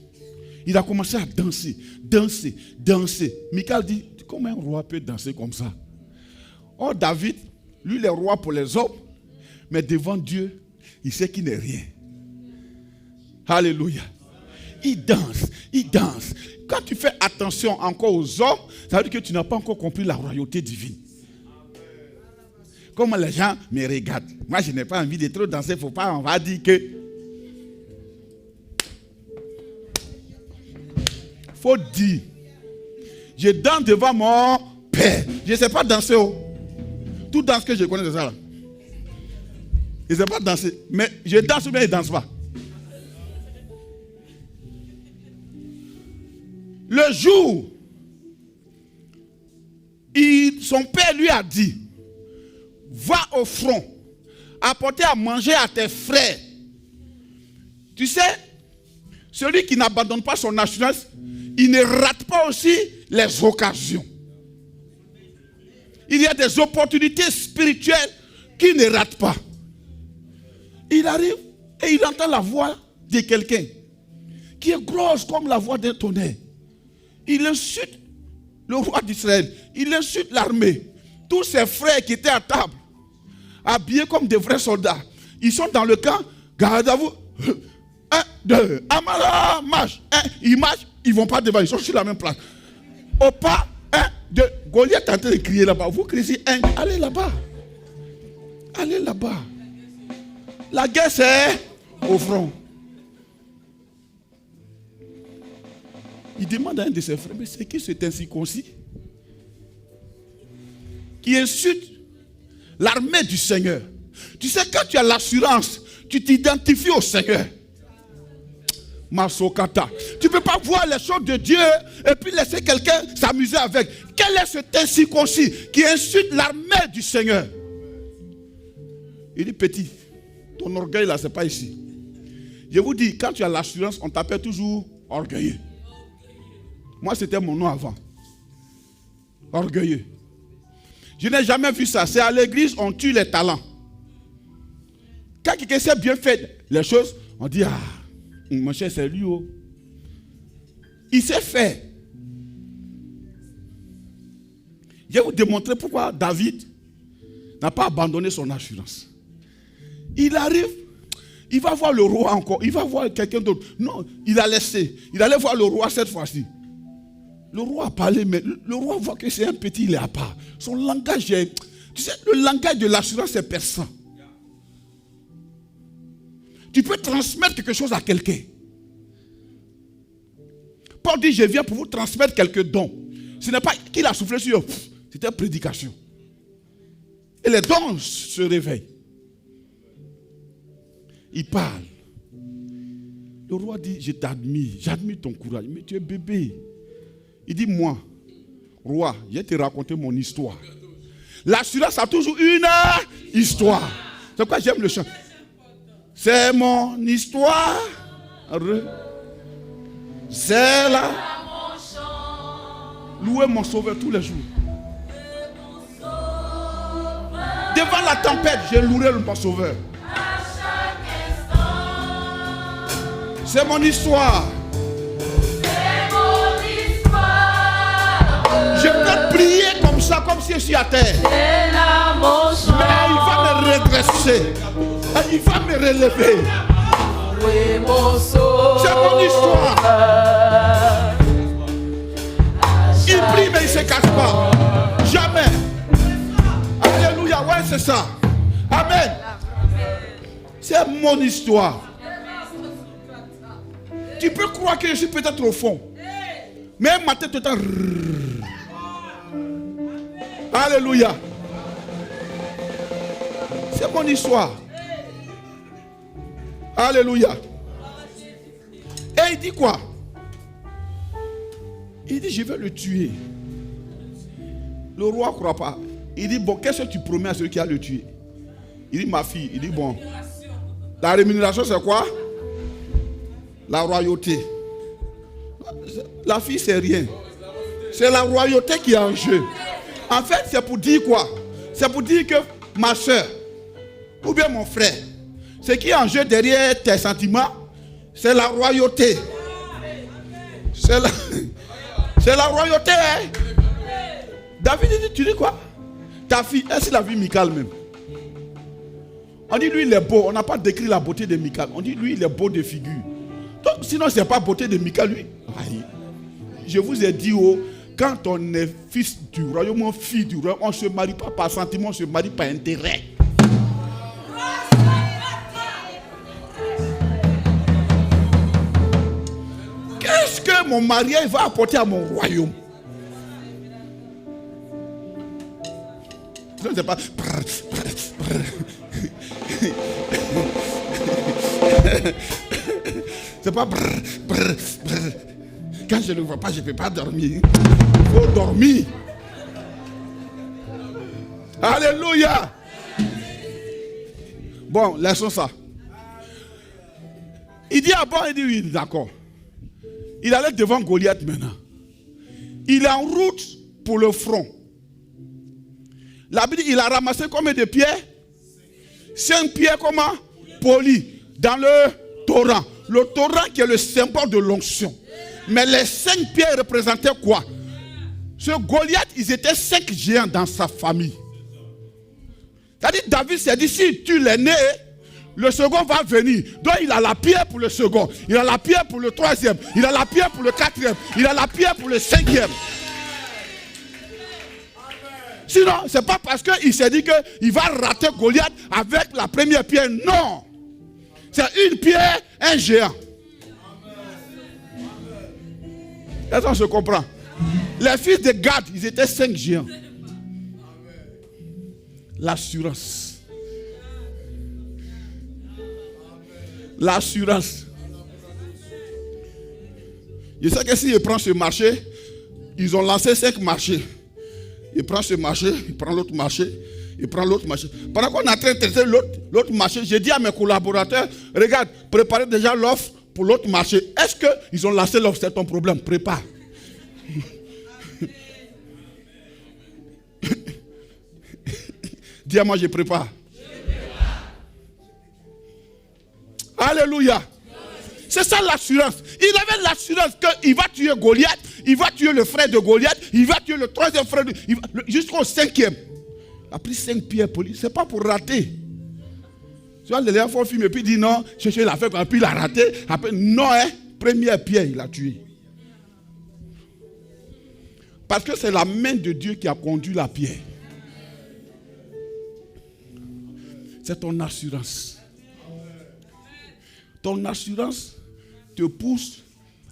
il a commencé à danser, danser, danser. Michal dit, comment un roi peut danser comme ça? Or David, lui il est roi pour les hommes, mais devant Dieu, il sait qu'il n'est rien. Alléluia. Il danse, il danse. Quand tu fais attention encore aux hommes, ça veut dire que tu n'as pas encore compris la royauté divine. Comme les gens me regardent. Moi, je n'ai pas envie de trop danser. Faut pas, on va dire que... Faut dire. Je danse devant mon Père. Je ne sais pas danser. Oh. Tout danse que je connais, c'est ça. Là. Je ne sais pas danser. Mais je danse ou bien je ne danse pas. Le jour, son père lui a dit, va au front, apporter à manger à tes frères. Tu sais, celui qui n'abandonne pas son assurance, il ne rate pas aussi les occasions. Il y a des opportunités spirituelles qu'il ne rate pas. Il arrive et il entend la voix de quelqu'un qui est grosse comme la voix d'un tonnerre. Il insulte le roi d'Israël. Il insulte l'armée. Tous ses frères qui étaient à table, habillés comme des vrais soldats, ils sont dans le camp. Gardez-vous. 1, 2, Amara, marche. Ils marchent, ils ne vont pas devant, ils sont sur la même place. Au pas, 1, 2, Goliath est en train de crier là-bas. Vous criez 1, allez là-bas. Allez là-bas. La guerre, c'est au front. Il demande à un de ses frères, mais c'est qui cet incirconcis qui insulte l'armée du Seigneur? Tu sais, quand tu as l'assurance, tu t'identifies au Seigneur. Masokata. Tu ne peux pas voir les choses de Dieu et puis laisser quelqu'un s'amuser avec. Quel est cet incirconcis qui insulte l'armée du Seigneur? Il dit, petit, ton orgueil là, ce n'est pas ici. Je vous dis, quand tu as l'assurance, on t'appelle toujours orgueilleux. Moi, c'était mon nom avant. Orgueilleux. Je n'ai jamais vu ça. C'est à l'église, on tue les talents. Quand quelqu'un sait bien faire les choses, on dit, ah, mon cher, c'est lui. Oh. Il sait faire. Je vais vous démontrer pourquoi David n'a pas abandonné son assurance. Il arrive, il va voir le roi encore, il va voir quelqu'un d'autre. Non, il a laissé. Il allait voir le roi cette fois-ci. Le roi a parlé, mais le roi voit que c'est un petit, il est à part. Son langage est... Tu sais, le langage de l'assurance est perçant. Tu peux transmettre quelque chose à quelqu'un. Paul dit, je viens pour vous transmettre quelques dons. Ce n'est pas qu'il a soufflé sur eux. C'était une prédication. Et les dons se réveillent. Il parle. Le roi dit, je t'admire, j'admire ton courage, mais tu es bébé. Il dit, moi, roi, je vais te raconter mon histoire. L'assurance a toujours une histoire. C'est pourquoi j'aime le chant. C'est mon histoire. C'est là. Louez mon sauveur tous les jours. Devant la tempête, je louerai mon sauveur. C'est mon histoire. Je peux prier comme ça, comme si je suis à terre. Mais il va me redresser. Il va me relever. C'est mon histoire. Il prie mais il ne se cache pas. Jamais. Alléluia. Ouais, c'est ça. Amen. C'est mon histoire. Tu peux croire que je suis peut-être au fond. Mais ma tête tout le temps. Alléluia. C'est mon histoire. Alléluia. Et il dit quoi? Il dit, je vais le tuer. Le roi ne croit pas. Il dit, bon, qu'est-ce que tu promets à celui qui a le tué? Il dit, ma fille. Il dit, bon, la rémunération c'est quoi? La royauté. La fille c'est rien. C'est la royauté qui est en jeu. En fait, c'est pour dire quoi? C'est pour dire que ma soeur, ou bien mon frère, ce qui est en jeu derrière tes sentiments, c'est la royauté. C'est la royauté. Hein? David dit, tu dis quoi? Ta fille, est-ce qu'il a vu Michal même? On dit lui il est beau. On n'a pas décrit la beauté de Michal. On dit lui il est beau de figure. Donc, sinon c'est pas beauté de Michal lui. Aïe. Je vous ai dit, oh, quand on est fils du royaume, fille du royaume, on ne se marie pas par sentiment, on ne se marie par intérêt. Qu'est-ce que mon mariage va apporter à mon royaume? Je ne sais pas. C'est pas. Quand je ne le vois pas, je ne peux pas dormir. Il faut dormir. Alléluia. Bon, laissons ça. Il dit, ah bon, il dit oui, d'accord. Il allait devant Goliath maintenant. Il est en route pour le front. La Bible dit, il a ramassé combien de pierres? 5 pierres comment? Polies. Dans le torrent. Le torrent qui est le symbole de l'onction. Mais les 5 pierres représentaient quoi? Ce Goliath, ils étaient 5 géants dans sa famille. C'est-à-dire, David s'est dit, si tu l'es né, le second va venir. Donc il a la pierre pour le second. Il a la pierre pour le troisième. Il a la pierre pour le quatrième. Il a la pierre pour le 5e. Sinon, ce n'est pas parce qu'il s'est dit qu'il va rater Goliath avec la première pierre. Non. C'est une pierre, un géant. Est-ce qu'on se comprend? Les fils de Gad, ils étaient 5 géants. L'assurance. L'assurance. Je sais que s'il prend ce marché, ils ont lancé 5 marchés. Il prend ce marché, il prend l'autre marché, il prend l'autre marché. Pendant qu'on est en train de traiter l'autre marché, j'ai dit à mes collaborateurs, regarde, préparez déjà l'offre pour l'autre marché. Est-ce qu'ils ont lancé l'offre? C'est ton problème, prépare. Dis à moi, je prépare. Alléluia. C'est ça l'assurance. Il avait l'assurance qu'il va tuer Goliath, il va tuer le frère de Goliath, il va tuer le 3e frère, jusqu'au 5e. Il a pris 5 pierres polies. Ce n'est pas pour rater. Tu vois, les enfants filment et puis dit non, chercher l'affaire, puis il a raté. Après, non, hein, première pierre, il a tué. Parce que c'est la main de Dieu qui a conduit la pierre. C'est ton assurance. Ton assurance te pousse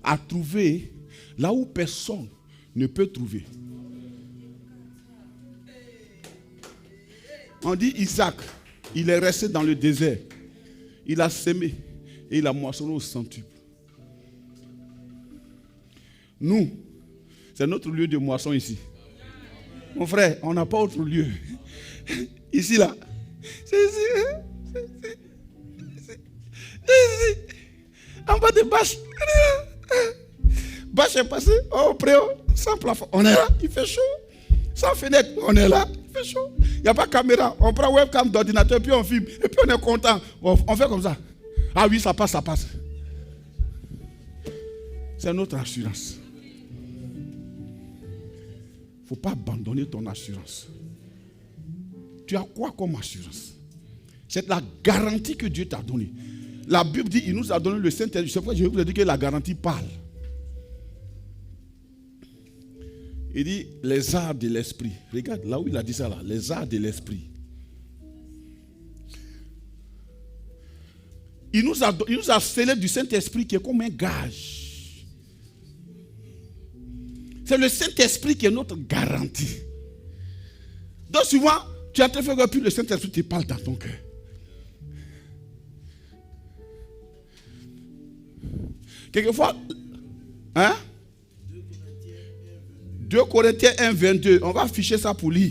à trouver là où personne ne peut trouver. On dit Isaac, il est resté dans le désert. Il a semé et il a moissonné au centuple. Nous, c'est notre lieu de moisson ici. Mon frère, on n'a pas autre lieu. Ici, là. C'est ici. Ici. En bas de bâche. Bâche est passé. Oh, préau. Sans plafond. On est là. Il fait chaud. Sans fenêtre. On est là. Il fait chaud. Il n'y a pas de caméra. On prend webcam d'ordinateur, puis on filme. Et puis on est content. On fait comme ça. Ah oui, ça passe, ça passe. C'est notre assurance. Il ne faut pas abandonner ton assurance. Tu as quoi comme assurance? C'est la garantie que Dieu t'a donnée. La Bible dit, il nous a donné le Saint-Esprit. C'est pourquoi je vous ai dit que la garantie parle. Il dit, les arts de l'esprit. Regarde, là où il a dit ça, là, les arts de l'esprit. il nous a scellé du Saint-Esprit qui est comme un gage. C'est le Saint-Esprit qui est notre garantie. Donc souvent, tu as te fait puis le Saint-Esprit te parle dans ton cœur. Quelquefois, 2 Corinthiens 1, 22. On va afficher ça pour lire.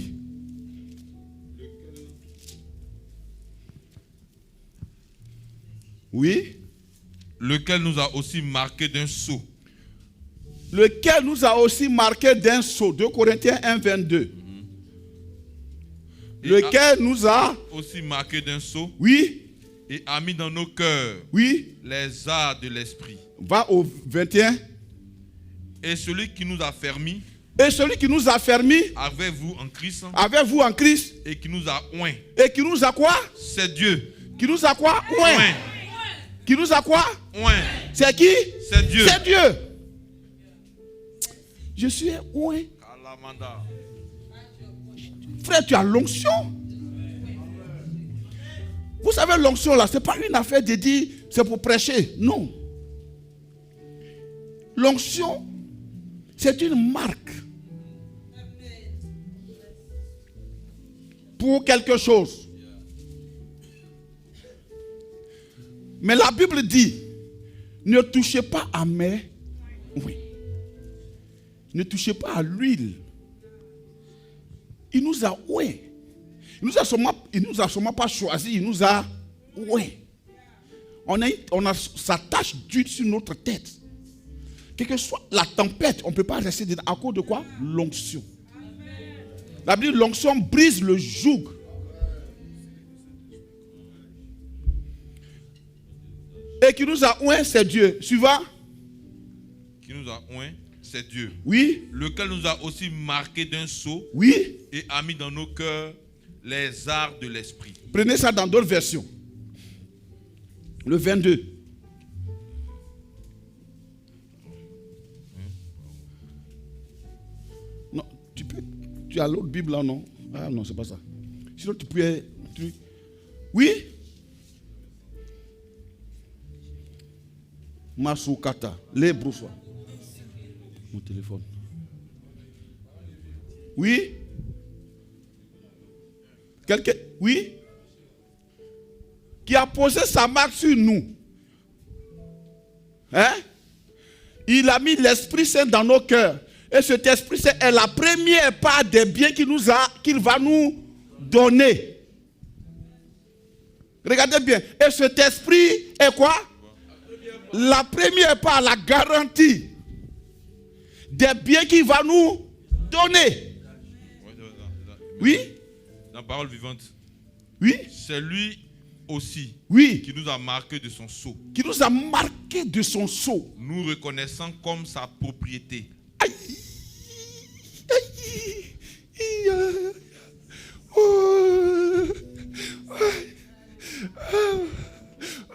Oui. Lequel nous a aussi marqué d'un sceau. Lequel nous a aussi marqué d'un sceau. 2 Corinthiens 1, 22. Lequel nous a aussi marqué d'un sceau. Oui. Et a mis dans nos cœurs. Oui. Les arts de l'esprit. Va au 21. Et celui qui nous a fermis. Et celui qui nous a fermis. Avec vous en Christ. Avec vous en Christ. Et qui nous a oint. Et qui nous a quoi? C'est Dieu. Qui nous a quoi? Oint. Qui nous a quoi? Oint. C'est qui? C'est Dieu. C'est Dieu. Je suis oint. Frère, tu as l'onction. Vous savez, l'onction là, ce n'est pas une affaire de dire c'est pour prêcher. Non. L'onction, c'est une marque pour quelque chose. Mais la Bible dit, ne touchez pas à mes... Oui. Ne touchez pas à l'huile. Il nous a oué. Il nous a sûrement pas choisi, il nous a oué. On a sa tache d'huile sur notre tête. Quelle que soit la tempête, on ne peut pas rester dedans. À cause de quoi? L'onction. La Bible dit, l'onction brise le joug. Et qui nous a oué, c'est Dieu. Suivant. Qui nous a oué, c'est Dieu. Oui. Lequel nous a aussi marqué d'un sceau. Oui. Et a mis dans nos cœurs les arts de l'esprit. Prenez ça dans d'autres versions. Le 22. Non, tu as l'autre Bible là, non? Ah non, c'est pas ça. Sinon tu peux... Oui? Masukata, les broussois. Mon téléphone. Oui? Quelqu'un? Oui? Qui a posé sa marque sur nous. Hein? Il a mis l'Esprit Saint dans nos cœurs. Et cet Esprit Saint est la première part des biens qu'il va nous donner. Regardez bien. Et cet Esprit est quoi? La première part, la garantie des biens qu'il va nous donner. Oui? Dans la parole vivante. Oui? C'est lui aussi. Oui. Qui nous a marqué de son sceau. Qui nous a marqué de son sceau. Nous reconnaissant comme sa propriété. Aïe. Aïe. Aïe. Oh.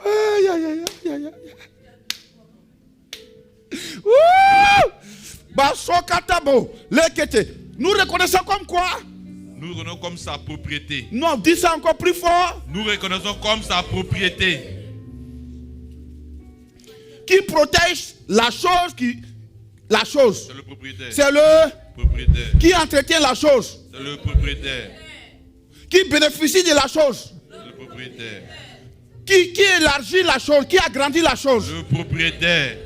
Aïe, aïe, aïe, aïe, aïe. Nous reconnaissons comme quoi? Nous reconnaissons comme sa propriété. Non, dis ça encore plus fort. Nous reconnaissons comme sa propriété. Qui protège la chose La chose. C'est le propriétaire. C'est le propriétaire. Qui entretient la chose. C'est le propriétaire. Qui bénéficie de la chose. C'est le propriétaire. Qui élargit la chose. Qui agrandit la chose. Le propriétaire.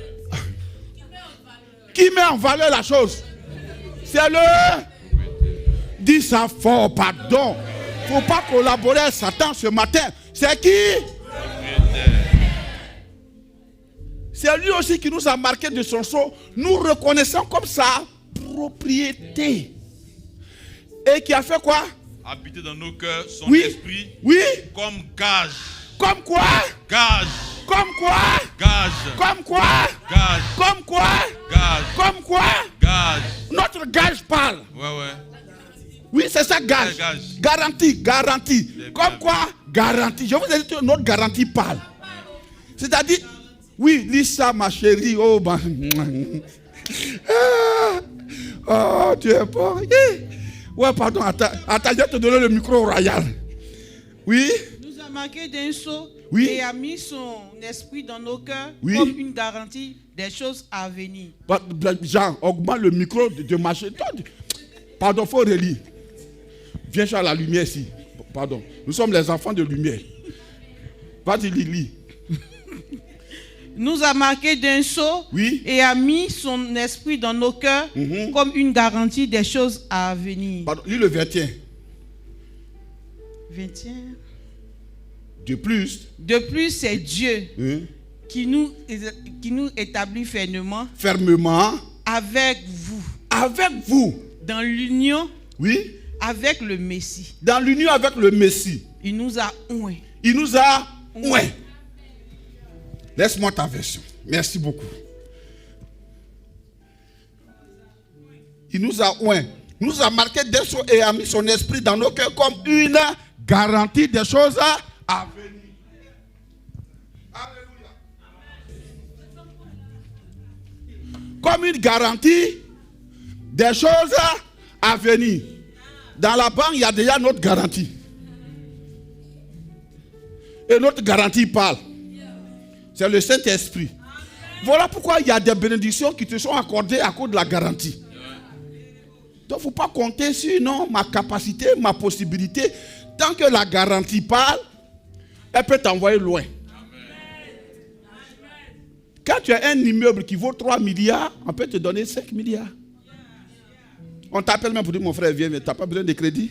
Qui met en valeur la chose. C'est le... Dis ça fort, pardon. Il ne faut pas collaborer avec Satan ce matin. C'est qui? C'est lui aussi qui nous a marqué de son sceau. Nous reconnaissons comme sa propriété. Et qui a fait quoi? Habiter dans nos cœurs son oui. Esprit. Oui. Comme gage. Comme quoi? Gage. Comme quoi? Gage. Comme quoi? Gage. Comme quoi? Gage. Comme quoi? Gage. Notre gage parle. Ouais. Oui, c'est ça, gage. Garantie. Comme quoi? Garantie. Je vous ai dit que notre garantie parle. C'est-à-dire, oui, Lisa, ma chérie, oh, ben. Oh, tu es bon. Ouais, pardon, attends, je vais te donner le micro royal. Oui? Nous a marqué d'un sceau Oui. Et a mis son esprit dans nos cœurs Oui. comme une garantie des choses à venir. Jean, augmente le micro de marcher. Pardon, faut relire. Viens chercher la lumière ici. Pardon. Nous sommes les enfants de lumière. Vas-y, lis. Nous a marqué d'un sceau Oui. et a mis son esprit dans nos cœurs comme une garantie des choses à venir. Pardon, lis le 21. 21. De plus, C'est Dieu qui nous établit fermement avec vous dans l'union oui, avec le Messie. dans l'union avec le Messie. Il nous a oint. Il nous a oint. Laisse-moi ta version. Merci beaucoup. Il nous a oint. Nous a marqué des choses et a mis son esprit dans nos cœurs comme une garantie des choses à venir. Alléluia. Comme une garantie des choses à venir. Dans la banque, il y a déjà notre garantie. Et notre garantie parle. C'est le Saint-Esprit. Voilà pourquoi il y a des bénédictions qui te sont accordées à cause de la garantie. Donc il ne faut pas compter sur non, ma capacité, ma possibilité. Tant que la garantie parle, elle peut t'envoyer loin. Quand tu as un immeuble qui vaut 3 milliards, on peut te donner 5 milliards. On t'appelle même pour dire, mon frère, viens, mais tu n'as pas besoin de crédit.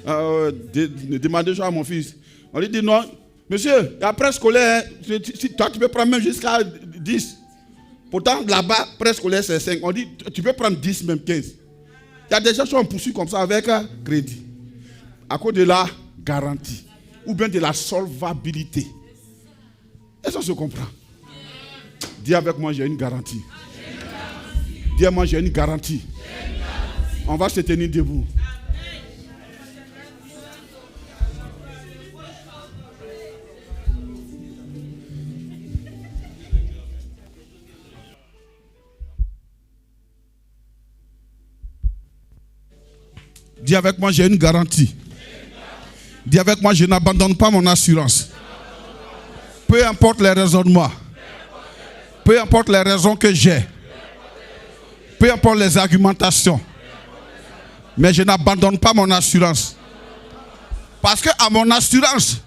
Demandez ça à mon fils. On lui dit, non, monsieur, après scolaire, toi tu peux prendre même jusqu'à 10. Pourtant, là-bas, préscolaire, c'est 5. On dit, tu peux prendre 10, même 15. Il y a des gens qui sont poursuivis comme ça avec crédit. À cause de la garantie. Ou bien de la solvabilité. Est-ce qu'on se comprend? Dis avec moi, j'ai une garantie. Dis avec moi, j'ai une garantie. On va se tenir debout. Dis avec moi, j'ai une garantie. Dis avec moi, je n'abandonne pas mon assurance. Peu importe les raisonnements. Peu importe les raisons que j'ai. Peu importe les argumentations. Mais je n'abandonne pas mon assurance. Parce que à mon assurance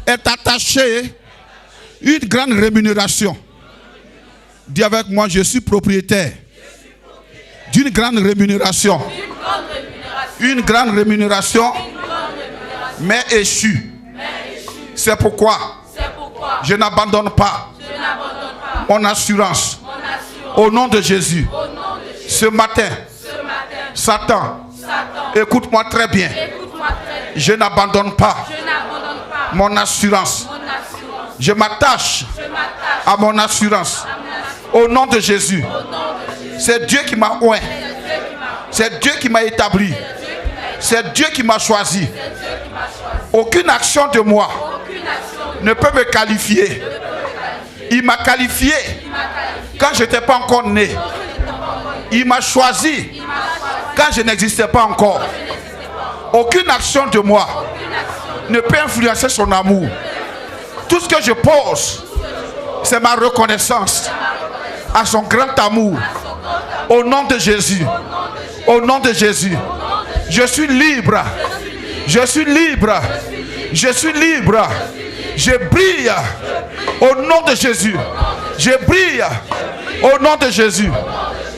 est attachée une grande rémunération. Dis avec moi, je suis propriétaire d'une grande rémunération. Une grande rémunération mais échue. C'est pourquoi je n'abandonne pas mon assurance. Au nom de Jésus. Ce matin, Satan, écoute-moi très bien. Je n'abandonne pas mon assurance. Je m'attache à mon assurance. Au nom de Jésus. C'est Dieu qui m'a oint. C'est Dieu qui m'a établi. C'est Dieu qui m'a choisi. Aucune action de moi ne peut me qualifier. Il m'a qualifié quand je n'étais pas encore né. Il m'a choisi quand je n'existais pas encore. Aucune action de moi ne peut influencer son amour. Tout ce que je pose, c'est ma reconnaissance à son grand amour. Au nom de Jésus. Au nom de Jésus. Je suis libre. Je suis libre. Je suis libre. Je brille au nom de Jésus. Je brille au nom de Jésus.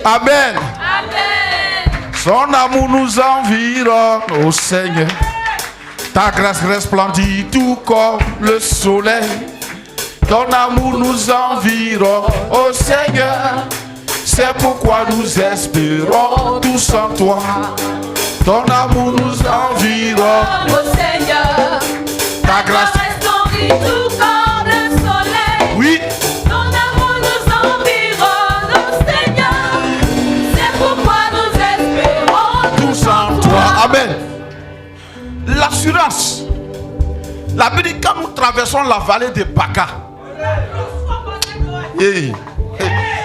Amen. Son amour nous environne, ô Seigneur. Ta grâce resplendit tout comme le soleil. Ton amour nous environne, ô Seigneur. C'est pourquoi nous espérons tous en toi. Ton amour nous environne, Ô Seigneur, ta grâce resplendit tout comme le soleil. Oui. Ton amour nous environne, ô Seigneur. C'est pourquoi nous espérons tous en toi. Amen. L'assurance. La Bible dit quand nous traversons la vallée de Baca,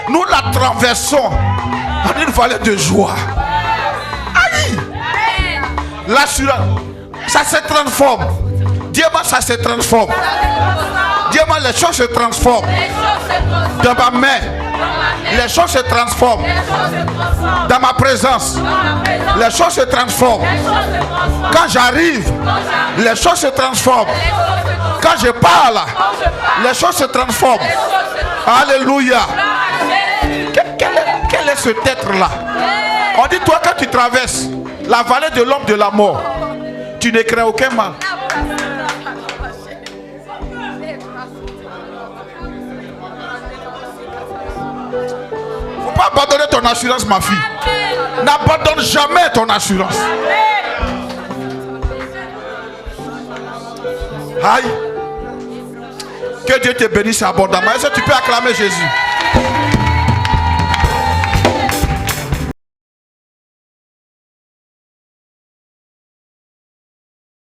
nous la traversons en une vallée de joie. Aïe. L'assurance, ça se transforme. Dis-moi, ça se transforme. Dis-moi, les choses se transforment. Dans ma main, les choses se transforment. Dans ma présence, les choses se transforment. Quand j'arrive, les choses se transforment. Quand je parle, les choses se transforment. Alléluia. Quel est cet être-là? On dit, toi, quand tu traverses la vallée de l'homme de la mort, tu ne crains aucun mal. Faut pas abandonner ton assurance, ma fille. N'abandonne jamais ton assurance. Aïe. Que Dieu te bénisse abondamment. Est-ce que tu peux acclamer Jésus?